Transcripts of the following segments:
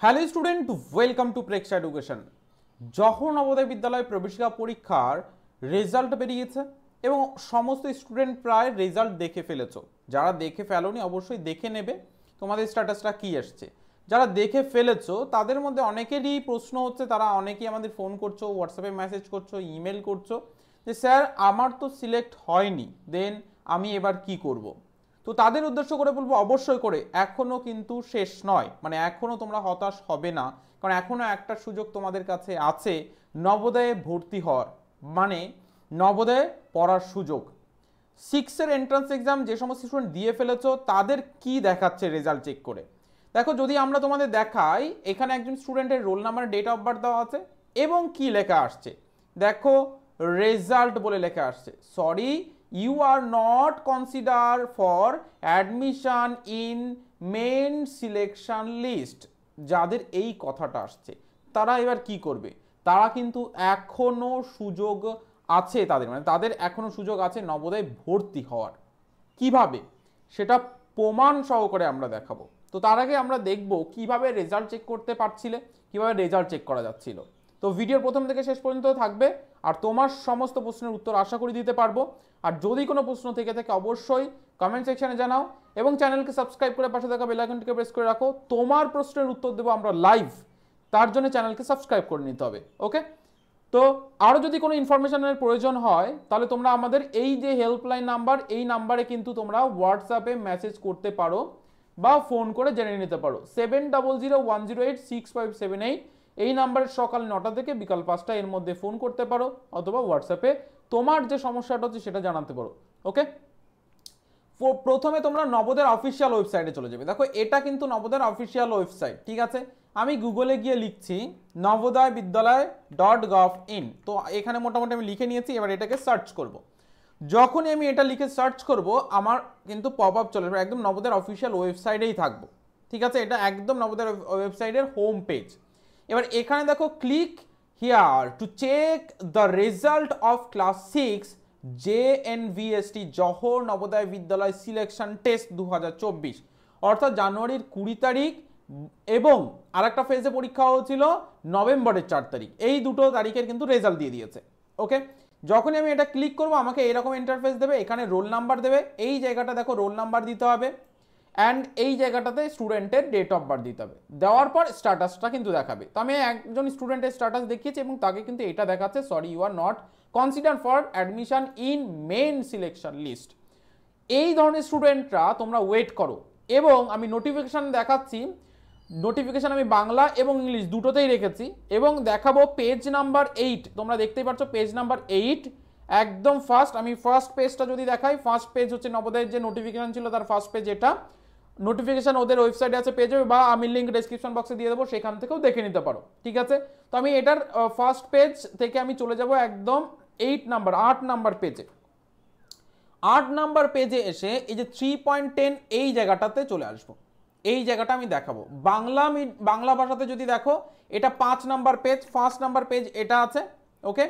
Hello student, welcome to Preksha education. যখন নবোদয় বিদ্যালয় প্রবেশিকা পরীক্ষার রেজাল্ট বেরিয়েছে এবং সমস্ত স্টুডেন্ট প্রায় রেজাল্ট দেখে ফেলেছো। যারা দেখে ফেলোনি অবশ্যই দেখে নেবে তোমাদের স্ট্যাটাসটা কি আসছে। যারা দেখে ফেলেছো তাদের মধ্যে অনেকেরই প্রশ্ন হচ্ছে, তারা অনেকেই আমাদের ফোন করছো, হোয়াটসঅ্যাপে মেসেজ করছো, ইমেল করছো যে স্যার আমার তো সিলেক্ট হয়নি, দেন আমি এবার কি করব। তো তাদের উদ্দেশ্য করে বলবো, অবশ্যই করে এখনো কিন্তু শেষ নয়, মানে এখনো তোমরা হতাশ হবে না, কারণ এখনো একটা সুযোগ তোমাদের কাছে আছে নবোদয়ে ভর্তি হওয়ার, মানে নবোদয়ে পড়ার সুযোগ। সিক্সের এন্ট্রান্স এক্সাম যে সমস্ত স্টুডেন্ট দিয়ে ফেলেছো তাদের কি দেখাচ্ছে রেজাল্ট চেক করে দেখো। যদি আমরা তোমাদের দেখাই, এখানে একজন স্টুডেন্টের roll number, date of birth দেওয়া আছে এবং কি লেখা আসছে দেখো, রেজাল্ট বলে লেখা আসছে, sorry you are not consider for admission in main selection list. যাদের এই কথাটা আসছে তারা এবার কি করবে, তারা কিন্তু এখনো সুযোগ আছে তাদের, মানে তাদের এখনো সুযোগ আছে নবোদয়ে ভর্তি হওয়ার। কিভাবে সেটা প্রমাণ সহকারে আমরা দেখাবো। তো তার আগে আমরা দেখব কিভাবে রেজাল্ট চেক করতে পারছিলে, কিভাবে রেজাল্ট চেক করা যাচ্ছিল। তো ভিডিওর প্রথম থেকে শেষ পর্যন্ত থাকবে, আর তোমার সমস্ত প্রশ্নের উত্তর আশা করি দিতে পারবো। আর যদি কোনো প্রশ্ন থেকে থাকে অবশ্যই কমেন্ট সেকশনে জানাও এবং চ্যানেলকে সাবস্ক্রাইব করে পাশে থাকা বেল আইকনটিকে প্রেস করে রাখো। তোমার প্রশ্নের উত্তর দেবো আমরা লাইভ, তার জন্য চ্যানেলকে সাবস্ক্রাইব করে নিতে হবে। ওকে, তো আরও যদি কোনো ইনফরমেশনের প্রয়োজন হয় তাহলে তোমরা আমাদের এই যে হেল্পলাইন নাম্বার, এই নাম্বারে কিন্তু তোমরা হোয়াটসঅ্যাপে মেসেজ করতে পারো বা ফোন করে জেনে নিতে পারো। 7001086578 এই নাম্বারে সকাল 9টা থেকে বিকাল 5টা এর মধ্যে ফোন করতে পারো, অথবা হোয়াটসঅ্যাপে তোমার যে সমস্যাটা হচ্ছে সেটা জানাতে পারো। ওকে, প্রথমে তোমরা নবোদয়ের অফিসিয়াল ওয়েবসাইটে চলে যাবে। দেখো এটা কিন্তু নবোদয়ের অফিসিয়াল ওয়েবসাইট, ঠিক আছে। আমি গুগলে গিয়ে লিখছি নবোদয় বিদ্যালয় .gov.in, তো এখানে মোটামুটি আমি লিখে নিয়েছি। এবার এটাকে সার্চ করব। যখনই আমি এটা লিখে সার্চ করব আমার কিন্তু পপ আপ চলে আসবে, একদম নবোদয়ের অফিসিয়াল ওয়েবসাইটেই থাকবো, ঠিক আছে। এটা একদম নবোদয়ের ওয়েবসাইটের হোম পেজ। এবার এখানে দেখো click here to check the result of class 6 JNVST Jawahar Navodaya Vidyalaya selection test 2024, অর্থাৎ জানুয়ারির 20 তারিখ এবং আরেকটা ফেজে পরীক্ষা হয়েছিল নভেম্বরের 4 তারিখ। এই দুটো তারিখের কিন্তু রেজাল্ট দিয়ে দিয়েছে। ওকে, যখনই আমি এটা ক্লিক করব আমাকে এরকম ইন্টারফেস দেবে, এখানে রোল নাম্বার দেবে, এই জায়গাটা দেখো রোল নাম্বার দিতে হবে অ্যান্ড এই জায়গাটাতে স্টুডেন্টের ডেট অফ বার্থ দিতে হবে। দেওয়ার পর স্ট্যাটাসটা কিন্তু দেখাবে। তো আমি একজন স্টুডেন্টের স্ট্যাটাস দেখিয়েছি এবং তাকে কিন্তু এটা দেখাচ্ছে, sorry you are not consider for admission in main selection list. এই ধরনের স্টুডেন্টরা তোমরা ওয়েট করো। এবং আমি নোটিফিকেশান দেখাচ্ছি, নোটিফিকেশান আমি বাংলা এবং ইংলিশ দুটোতেই রেখেছি এবং দেখাবো পেজ নাম্বার 8। তোমরা দেখতেই পাচ্ছ পেজ নাম্বার 8 একদম ফার্স্ট। আমি ফার্স্ট পেজটা যদি দেখাই, ফার্স্ট পেজ হচ্ছে নবোদয়ের যে নোটিফিকেশান ছিল তার ফার্স্ট পেজ। এটা নোটিফিকেশান ওদের ওয়েবসাইটে আছে পেজে, বা আমি লিঙ্ক ডেসক্রিপশন বক্সে দিয়ে দেবো, সেখান থেকেও দেখে নিতে পারো, ঠিক আছে। তো আমি এটার ফার্স্ট পেজ থেকে আমি চলে যাব একদম 8 নাম্বার পেজে। 8 নাম্বার পেজে এসে এই যে 3.10 এই জায়গাটাতে চলে আসবো। এই জায়গাটা আমি দেখাবো বাংলা ভাষাতে। যদি দেখো এটা 5 number page, first number page এটা আছে। ওকে,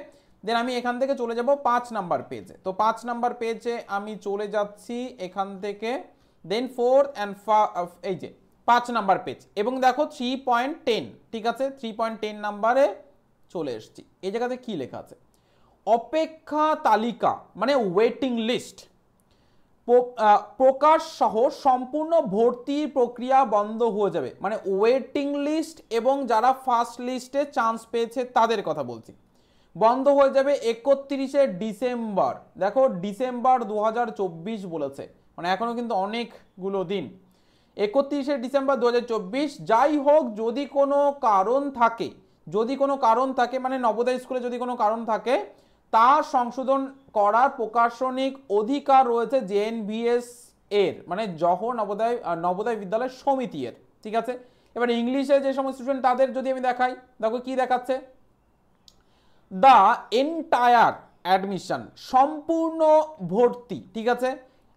দেন আমি এখান থেকে চলে যাব 5 নাম্বার পেজে। তো 5 নাম্বার পেজে আমি চলে যাচ্ছি এখান থেকে, দেন 4 অ্যান্ড এই যে 5 নাম্বার পেজ এবং দেখো 3.10, ঠিক আছে। 3.10 নাম্বারে চলে এসেছি। এই জায়গাতে কি লেখা আছে, অপেক্ষা তালিকা মানে ওয়েটিং লিস্ট প্রকাশ সহ সম্পূর্ণ ভর্তি প্রক্রিয়া বন্ধ হয়ে যাবে। মানে ওয়েটিং লিস্ট এবং যারা ফার্স্ট লিস্টে চান্স পেয়েছে তাদের কথা বলছি, বন্ধ হয়ে যাবে 31শে ডিসেম্বর। দেখো ডিসেম্বর 2024 বলেছে, মানে এখনো কিন্তু অনেকগুলো দিন। 31শে ডিসেম্বর 2024। যাই হোক, যদি কোনো কারণ থাকে মানে নবোদয় স্কুলে যদি কোনো কারণ থাকে, তা সংশোধন করার প্রশাসনিক অধিকার রয়েছে JNVS এর, মানে জওহর নবোদয় বিদ্যালয় সমিতি এর, ঠিক আছে। এবার ইংলিশে যে সমস্ত স্টুডেন্ট তাদের যদি আমি দেখাই, দেখো কি দেখাচ্ছে, দ্য এন্টায়ার অ্যাডমিশন সম্পূর্ণ ভর্তি, ঠিক আছে।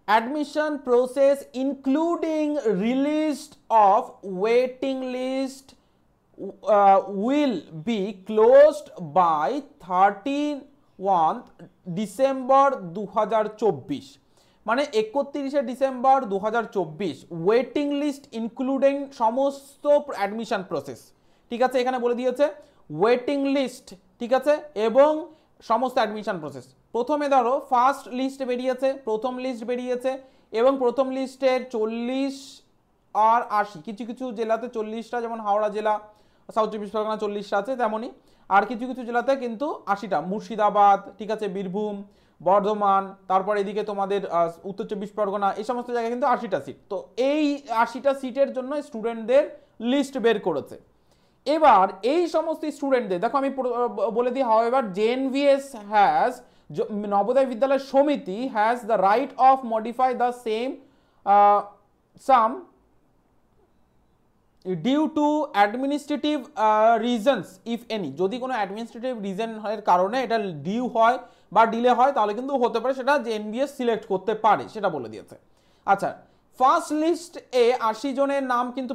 Admission process including release of waiting list will be closed by 31 December 2024। মানে 31শে ডিসেম্বর 2024, ওয়েটিং লিস্ট ইনক্লুডিং সমস্ত অ্যাডমিশন প্রসেস, ঠিক আছে, এখানে বলে দিয়েছে ওয়েটিং লিস্ট, ঠিক আছে, এবং সমস্ত অ্যাডমিশন প্রসেস। প্রথমে ধরো ফার্স্ট লিস্ট বেরিয়েছে, প্রথম লিস্ট বেরিয়েছে, এবং প্রথম লিস্টের 40 আর 80, কিছু কিছু জেলাতে 40টা, যেমন হাওড়া জেলা, সাউথ চব্বিশ পরগনা 40টা আছে তেমনই, আর কিছু কিছু জেলাতে কিন্তু 80টা, মুর্শিদাবাদ, ঠিক আছে, বীরভূম, বর্ধমান, তারপর এদিকে তোমাদের উত্তর চব্বিশ পরগনা, এই সমস্ত জায়গায় কিন্তু 80টা সিট। তো এই 80টা সিটের জন্য স্টুডেন্টদের লিস্ট বের করেছে। এবার এই সমস্ত স্টুডেন্টদের দেখো আমি বলে দিই, however জেএনভিএস has, Navodaya Vidyalaya Samiti has the right of modify the same some due to administrative reasons if any, যদি কোনো অ্যাডমিনিস্ট্রেটিভ রিজনের কারণে এটা ডিউ হয় বা ডিলে হয় তাহলে কিন্তু হতে পারে সেটা জেএনভিএস সিলেক্ট করতে পারে, সেটা বলে দিয়েছে। আচ্ছা, ফার্স্ট লিস্ট এ 80 জনের নাম কিন্তু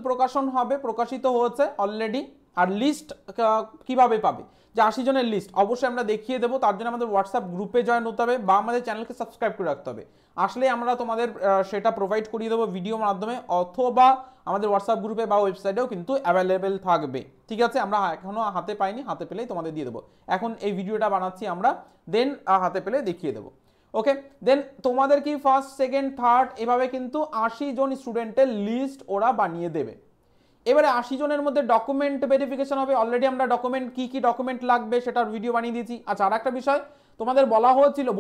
প্রকাশিত হয়েছে অলরেডি। আর লিস্ট কিভাবে পাবে, যে 80 জনের লিস্ট অবশ্যই আমরা দেখিয়ে দেবো, তার জন্য আমাদের হোয়াটসঅ্যাপ গ্রুপে জয়েন হতে হবে বা আমাদের চ্যানেলকে সাবস্ক্রাইব করে রাখতে হবে। আসলে আমরা তোমাদের সেটা প্রোভাইড করিয়ে দেবো ভিডিওর মাধ্যমে, অথবা আমাদের হোয়াটসঅ্যাপ গ্রুপে বা ওয়েবসাইটেও কিন্তু অ্যাভেলেবেল থাকবে, ঠিক আছে। আমরা এখনও হাতে পাইনি, হাতে পেলেই তোমাদের দিয়ে দেবো। এখন এই ভিডিওটা বানাচ্ছি আমরা, দেন হাতে পেলে দেখিয়ে দেবো। ওকে, দেন তোমাদের কি ফার্স্ট, সেকেন্ড, থার্ড এভাবে কিন্তু 80 জন স্টুডেন্টের লিস্ট ওরা বানিয়ে দেবে। এবারে 80 জনের মধ্যে ডকুমেন্ট ভেরিফিকেশন হবে। অলরেডি আমরা ডকুমেন্ট কি ডকুমেন্ট লাগবে সেটার ভিডিও বানিয়ে দিয়েছি। আচ্ছা, আর একটা বিষয় তোমাদের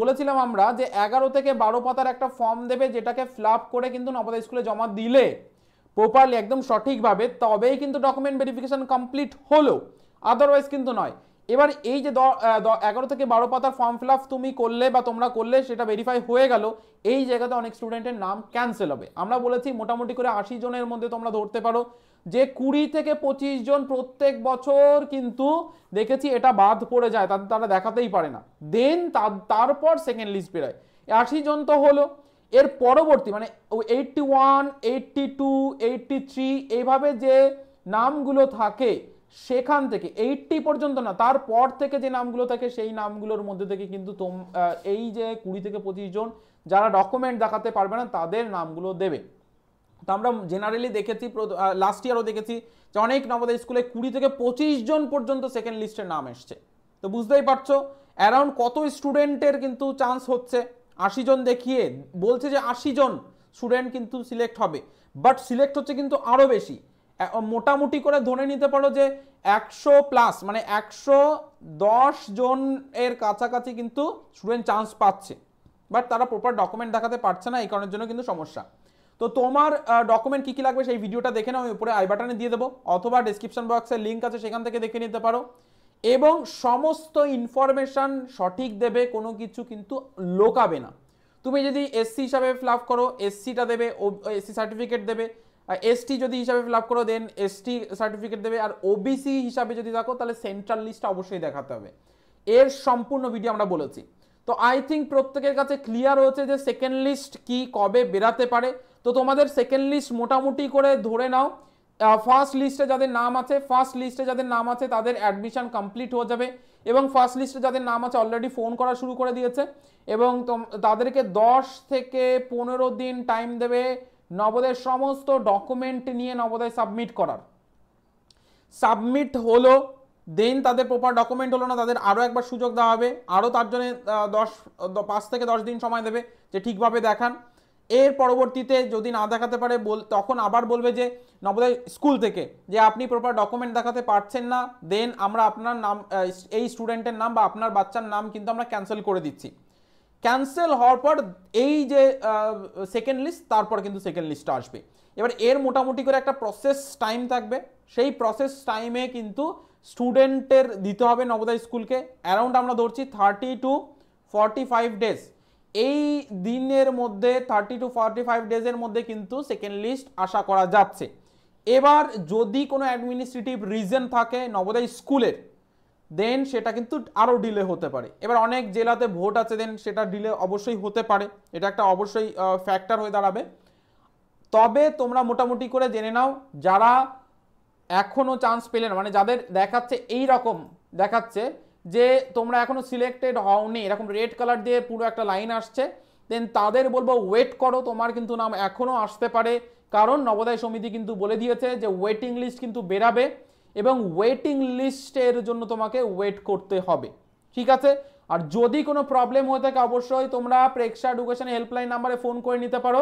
বলেছিলাম আমরা যে 11 থেকে 12 পাতার একটা ফর্ম দেবে, যেটাকে ফিল আপ করে কিন্তু নবোদয় স্কুলে জমা দিলে প্রপারলি একদম সঠিকভাবে তবেই কিন্তু ডকুমেন্ট ভেরিফিকেশন কমপ্লিট হলো, আদারওয়াইজ কিন্তু নয়। এবার এই যে 11 থেকে 12 পাতার ফর্ম ফিল আপ তুমি করলে বা তোমরা করলে, সেটা ভেরিফাই হয়ে গেল, এই জায়গাতে অনেক স্টুডেন্টের নাম ক্যান্সেল হবে। আমরা বলেছি মোটামুটি করে 80 জনের মধ্যে তোমরা ধরতে পারো যে 20 থেকে 25 জন প্রত্যেক বছর কিন্তু দেখেছি এটা বাদ পড়ে যায়, তারা দেখাতেই পারে না। দেন তারপর সেকেন্ড লিস্ট বেরোয়। 80 জন তো হলো, এর পরবর্তী মানে 81, 82, 83 এইভাবে যে নামগুলো থাকে, সেখান থেকে 80 পর্যন্ত না, তারপর থেকে যে নামগুলো থাকে সেই নামগুলোর মধ্যে থেকে কিন্তু এই যে 20 থেকে 25 জন যারা ডকুমেন্ট দেখাতে পারবে না তাদের নামগুলো দেবে। তো আমরা জেনারেলি দেখেছি, লাস্ট ইয়ারও দেখেছি যে অনেক নবোদয় স্কুলে 20 থেকে 25 জন পর্যন্ত সেকেন্ড লিস্টের নাম এসছে। তো বুঝতেই পারছো অ্যারাউন্ড কত স্টুডেন্টের কিন্তু চান্স হচ্ছে। 80 জন দেখিয়ে বলছে যে 80 জন স্টুডেন্ট কিন্তু সিলেক্ট হবে, বাট সিলেক্ট হচ্ছে কিন্তু আরও বেশি। মোটামুটি করে ধরে নিতে পারো যে 100+ মানে 110 জন এর কাছাকাছি কিন্তু স্টুডেন্ট চান্স পাচ্ছে, বাট তারা প্রপার ডকুমেন্ট দেখাতে পারছে না, এই কারণের জন্য কিন্তু সমস্যা। তো তোমার ডকুমেন্ট কি লাগবে সেই ভিডিওটা দেখে নাও, আমি উপরে আই বাটনে দিয়ে দেবো, অথবা ডেসক্রিপশন বক্সে লিঙ্ক আছে সেখান থেকে দেখে নিতে পারো। এবং সমস্ত ইনফরমেশন সঠিক দেবে, কোনো কিছু কিন্তু লোকাবে না। তুমি যদি এসসি হিসাবে ফিল আপ করো, এসসিটা দেবে, এসসি সার্টিফিকেট দেবে। এসটি যদি হিসাবে ফিল আপ করো দেন এসটি সার্টিফিকেট দেবে। আর ওবিসি হিসাবে যদি থাকো তাহলে সেন্ট্রাল লিস্টটা অবশ্যই দেখাতে হবে। এর সম্পূর্ণ ভিডিও আমরা বলেছি। তো আই থিঙ্ক প্রত্যেকের কাছে ক্লিয়ার হয়েছে যে সেকেন্ড লিস্ট কি কবে বেরাতে পারে। তো তোমাদের সেকেন্ড লিস্ট মোটামুটি করে ধরে নাও, ফার্স্ট লিস্টে যাদের নাম আছে তাদের অ্যাডমিশন কমপ্লিট হয়ে যাবে, এবং ফার্স্ট লিস্টে যাদের নাম আছে অলরেডি ফোন করা শুরু করে দিয়েছে, এবং তাদেরকে 10 থেকে 15 দিন টাইম দেবে নবোদয়ের সমস্ত ডকুমেন্ট নিয়ে নবোদয় সাবমিট হলো, দেন তাদের প্রপার ডকুমেন্ট হলো না, তাদের আরও একবার সুযোগ দেওয়া হবে, আরও তার জন্য 5 থেকে 10 দিন সময় দেবে যে ঠিকভাবে দেখান। এর পরবর্তীতে যদি না দেখাতে পারে তখন আবার বলবে যে নবোদয় স্কুল থেকে যে আপনি প্রপার ডকুমেন্ট দেখাতে পারছেন না, দেন আমরা আপনার নাম, এই স্টুডেন্টের নাম বা আপনার বাচ্চার নাম কিন্তু আমরা ক্যান্সেল করে দিচ্ছি। ক্যান্সেল হওয়ার পর এই যে সেকেন্ড লিস্ট, তারপর কিন্তু সেকেন্ড লিস্টটা আসবে। এবার এর মোটামুটি করে একটা প্রসেস টাইম থাকবে, সেই প্রসেস টাইমে কিন্তু স্টুডেন্টের দিতে হবে নবোদয় স্কুলকে অ্যারাউন্ড আমরা ধরছি 30 to 45 ডেজ। এই দিনের মধ্যে 30 to 45 ডেজের মধ্যে কিন্তু সেকেন্ড লিস্ট আশা করা যাচ্ছে। এবার যদি কোনো অ্যাডমিনিস্ট্রেটিভ রিজন থাকে নবোদয় স্কুলের, দেন সেটা কিন্তু আরও ডিলে হতে পারে। এবার অনেক জেলাতে ভোট আছে, দেন সেটা ডিলে অবশ্যই হতে পারে, এটা একটা অবশ্যই ফ্যাক্টর হয়ে দাঁড়াবে। তবে তোমরা মোটামুটি করে জেনে নাও যারা এখনও চান্স পেলে না, মানে যাদের দেখাচ্ছে এই রকম দেখাচ্ছে যে তোমরা এখনো সিলেক্টেড হওনি, এরকম রেড কালার দিয়ে পুরো একটা লাইন আসছে দেন তাদের বলবো ওয়েট করো, তোমার কিন্তু নাম এখনও আসতে পারে, কারণ নবোদয় সমিতি কিন্তু বলে দিয়েছে যে ওয়েটিং লিস্ট কিন্তু বেরাবে এবং ওয়েটিং লিস্টের জন্য তোমাকে ওয়েট করতে হবে, ঠিক আছে। আর যদি কোনো প্রবলেম হয়ে থাকে অবশ্যই তোমরা প্রেক্ষা এডুকেশন হেল্পলাইন নাম্বারে ফোন করে নিতে পারো,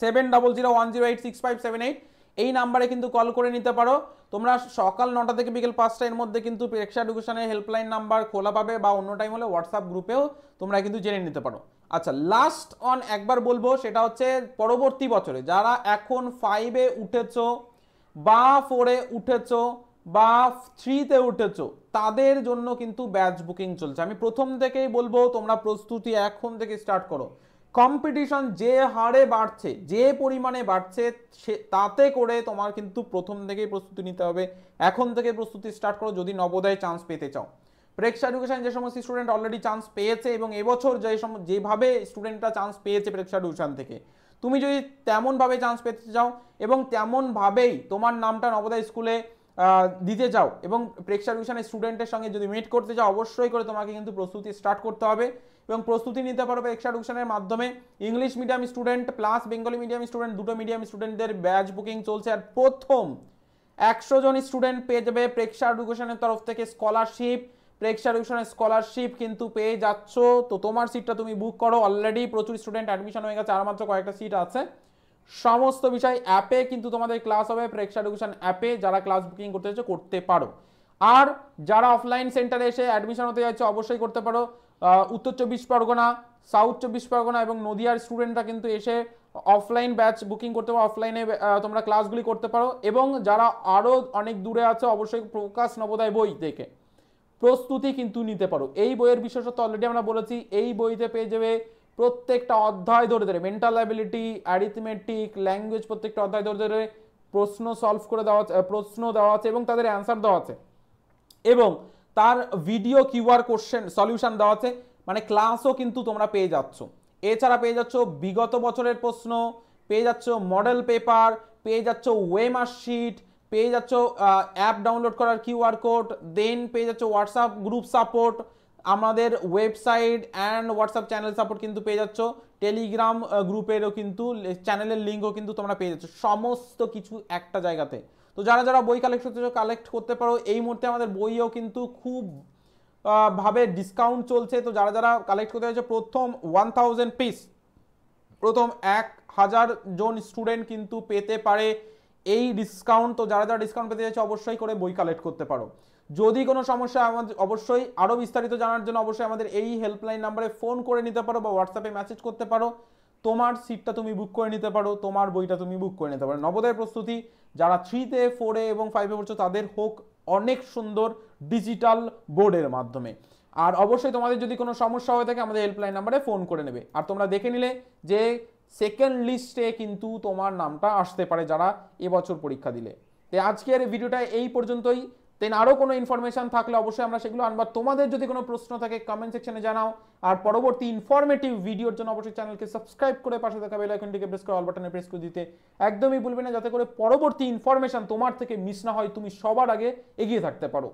7001086578, এই নাম্বারে কিন্তু কল করে নিতে পারো। তোমরা সকাল 9টা থেকে বিকেল 5টা এর মধ্যে কিন্তু প্রেক্ষা এডুকেশনের হেল্পলাইন নাম্বার খোলা পাবে, বা অন্য টাইম হলে হোয়াটসঅ্যাপ গ্রুপেও তোমরা কিন্তু জেনে নিতে পারো। আচ্ছা, লাস্ট অন একবার বলবো, সেটা হচ্ছে পরবর্তী বছরে যারা এখন 5-এ উঠেছো বা 4-এ উঠেছো বা 3-তে উঠেছো, তাদের জন্য কিন্তু ব্যাচ বুকিং চলছে। আমি প্রথম থেকেই বলবো তোমরা প্রস্তুতি এখন থেকে স্টার্ট করো। কম্পিটিশন যে হারে বাড়ছে, যে পরিমাণে বাড়ছে, তাতে করে তোমার কিন্তু প্রথম থেকেই প্রস্তুতি নিতে হবে। এখন থেকে প্রস্তুতি স্টার্ট করো যদি নবোদয়ে চান্স পেতে চাও। প্রেক্ষা এডুকেশন যে সমস্ত স্টুডেন্ট অলরেডি চান্স পেয়েছে এবং এবছর যেভাবে স্টুডেন্টরা চান্স পেয়েছে প্রেক্ষা এডুকেশন থেকে, তুমি যদি তেমনভাবে চান্স পেতে চাও এবং তেমনভাবেই তোমার নামটা নবোদয় স্কুলে দিতে চাও এবং প্রেক্ষা এডুকেশনের স্টুডেন্টের সঙ্গে যদি মিট করতে চাও, অবশ্যই করে তোমাকে কিন্তু প্রস্তুতি স্টার্ট করতে হবে এবং প্রস্তুতি নিতে পারো প্রেক্ষা এডুকেশনের মাধ্যমে। English medium student plus Bengali medium student, দুটো মিডিয়াম স্টুডেন্টদের ব্যাচ বুকিং চলছে। আর প্রথম 100 জন স্টুডেন্ট পেয়ে যাবে প্রেক্ষা এডুকেশনের তরফ থেকে স্কলারশিপ। প্রেক্ষা এডুকেশনের স্কলারশিপ কিন্তু পেয়ে যাচ্ছ, তো তোমার সিটটা তুমি বুক করো। অলরেডি প্রচুর স্টুডেন্ট অ্যাডমিশন হয়ে গেছে, আর মাত্র কয়েকটা সিট আছে। সমস্ত বিষয় অ্যাপে কিন্তু তোমাদের ক্লাস হবে, প্রেক্ষা এডুকেশন অ্যাপে যারা ক্লাস বুকিং করতে চাইছো করতে পারো। আর যারা অফলাইন সেন্টারে এসে অ্যাডমিশন হতে যাচ্ছে অবশ্যই করতে পারো। উত্তর 24 পরগনা, সাউথ 24 পরগনা এবং নদিয়ার স্টুডেন্টরা কিন্তু এসে অফলাইন ব্যাচ বুকিং করতে পারো, অফলাইনে তোমরা ক্লাসগুলি করতে পারো। এবং যারা আরও অনেক দূরে আছে অবশ্যই প্রকাশ নবোদয় বই দেখে প্রস্তুতি কিন্তু নিতে পারো। এই বইয়ের বিশেষত্ব অলরেডি আমরা বলেছি, এই বইতে পেয়ে যাবে প্রত্যেকটা অধ্যায় ধরে ধরে মেন্টাল অ্যাবিলিটি, অ্যারিথমেটিক, ল্যাঙ্গুয়েজ, প্রত্যেকটা অধ্যায় ধরে ধরে প্রশ্ন সলভ করে দেওয়া আছে, প্রশ্ন দেওয়া আছে এবং তাদের অ্যান্সার দেওয়া আছে এবং তার ভিডিও কিউআর কোশ্চেন সলিউশন দেওয়া আছে, মানে ক্লাসও কিন্তু তোমরা পেয়ে যাচ্ছ। এছাড়া পেয়ে যাচ্ছ বিগত বছরের প্রশ্ন, পেয়ে যাচ্ছ মডেল পেপার, পেয়ে যাচ্ছ ওয়েমার্কশিট, পেয়ে যাচ্ছ অ্যাপ ডাউনলোড করার কিউআর কোড, দেন পেয়ে যাচ্ছ হোয়াটসঅ্যাপ গ্রুপ সাপোর্ট, আমাদের website and WhatsApp channel support কিন্তু পেয়ে যাচ্ছ, টেলিগ্রাম গ্রুপেরও কিন্তু চ্যানেলের লিঙ্কও কিন্তু তোমরা পেয়ে যাচ্ছ, সমস্ত কিছু একটা জায়গাতে। তো যারা যারা বই কালেক্ট করতে চাও কালেক্ট করতে পারো। এই মুহূর্তে আমাদের বইও কিন্তু খুব ভাবে ডিসকাউন্ট চলছে, তো যারা যারা কালেক্ট করতে চাইছো প্রথম 1000 পিস, প্রথম 1000 জন স্টুডেন্ট কিন্তু পেতে পারে এই ডিসকাউন্ট। তো যারা যারা ডিসকাউন্ট পেতে চাইছো অবশ্যই করে বই কালেক্ট করতে পারো। যদি কোনো সমস্যা আমাদের অবশ্যই আরও বিস্তারিত জানার জন্য অবশ্যই আমাদের এই হেল্পলাইন নাম্বারে ফোন করে নিতে পারো বা হোয়াটসঅ্যাপে মেসেজ করতে পারো। তোমার সিটটা তুমি বুক করে নিতে পারো, তোমার বইটা তুমি বুক করে নিতে পারো। নবোদয় প্রস্তুতি যারা 3-তে 4-এ এবং 5-এ পড়ছো তাদের হোক অনেক সুন্দর ডিজিটাল বোর্ডের মাধ্যমে। আর অবশ্যই তোমাদের যদি কোনো সমস্যা হয়ে থাকে আমাদের হেল্পলাইন নাম্বারে ফোন করে নেবে। আর তোমরা দেখে নিলে যে সেকেন্ড লিস্টে কিন্তু তোমার নামটা আসতে পারে যারা এবছর পরীক্ষা দিলে। তো আজকের ভিডিওটা এই পর্যন্তই। দেন আরও কোনো ইনফরমেশন থাকলে অবশ্যই আমরা সেগুলো আনবার। তোমাদের যদি কোনো প্রশ্ন থাকে কমেন্ট সেকশনে জানাও। আর পরবর্তী ইনফরমেটিভ ভিডিওর জন্য অবশ্যই চ্যানেলকে সাবস্ক্রাইব করে পাশে থাকা বেল আইকনটিকে প্রেস করে অল বাটনে প্রেস করে দিতে একদমই ভুলবে না, যাতে করে পরবর্তী ইনফরমেশন তোমার থেকে মিস না হয়, তুমি সবার আগে এগিয়ে থাকতে পারো।